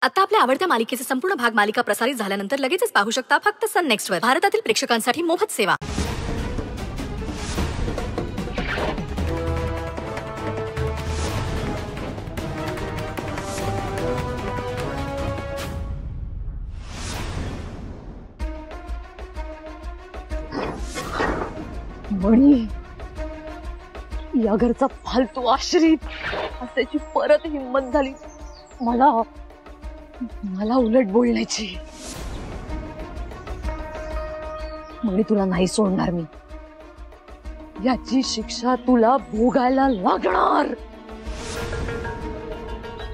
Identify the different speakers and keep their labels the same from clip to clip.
Speaker 1: आता आपल्या आवडत्या मालिकेचे संपूर्ण भाग मालिका प्रसारित झाल्यानंतर लगेचच पाहू शकता फक्त सन नेक्स्ट वर. भारतातील प्रेक्षकांसाठी मोफत सेवा.
Speaker 2: मणी, या घरचा फालतू आश्रित असायची परत हिम्मत झाली मला उलट बोलण्याची. मणी, तुला नाही सोडणार मी. याची शिक्षा तुला भोगायला लागणार.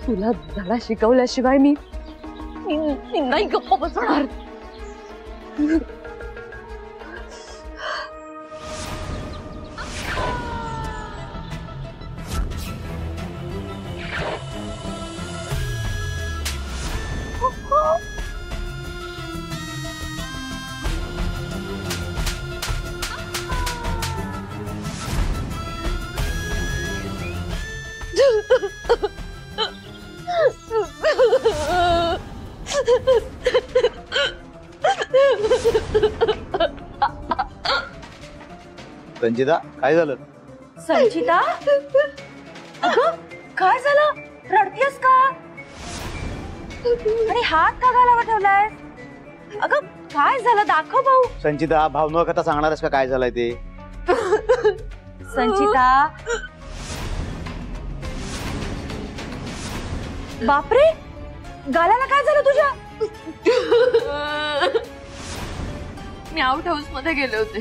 Speaker 2: तुला धडा शिकवल्याशिवाय मी नाही गप्प बसणार.
Speaker 3: संचिता, काय झालं?
Speaker 2: संचिता, अगं काय झालं? रडतेस का? आणि हात का घालावा ठेवलाय? अगं काय झालं? दाखव भाऊ.
Speaker 3: संचिता, भाव न कथा सांगणारस का काय झालंय ते?
Speaker 2: संचिता, बापरे, गालाला काय झालं तुझ्या?
Speaker 4: मी आउट हाऊस मध्ये गेले होते.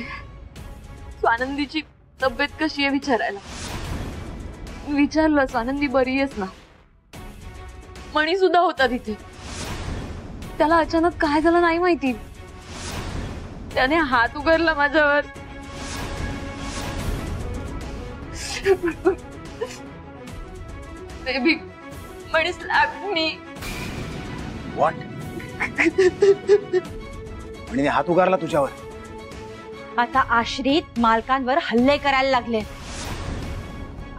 Speaker 4: स्वानंदीची तब्येत कशी आहे विचारायला. विचारलं, स्वानंदी बरी आहेस ना? मणी सुद्धा होता तिथे. त्याला अचानक काय झालं नाही माहिती. त्याने हात उगारला माझ्यावर. बेबी, मणी स्लॅप्ड मी.
Speaker 3: व्हॉट? मणीने हात उगारला तुझ्यावर?
Speaker 2: आता आश्रित मालकांवर हल्ले करायला लागले.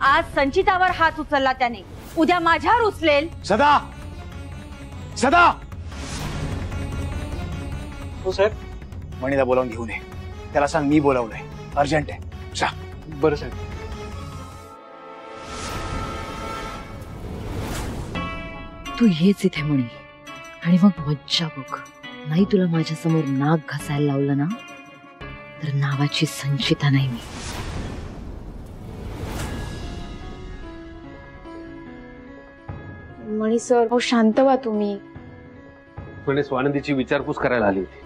Speaker 2: आज संचितावर हात उचलला त्याने, उद्या माझ्यावर उचलेल.
Speaker 3: सदा, सदा,
Speaker 5: हो साहेब.
Speaker 3: मणीला बोलावून घेऊन ये. त्याला सांग मी बोलावलंय, अर्जंट आहे. जा.
Speaker 5: बरं साहेब.
Speaker 6: तू येच इथे म्हणे आणि मग मज्जा बघ. नाही तुला माझ्या समोर नाक घासायला लावलं ना तर नावाची संचिता नाही मी.
Speaker 4: मणी सर, शांत व्हा तुम्ही.
Speaker 5: म्हणे स्वानंदीची विचारपूस करायला आली होती.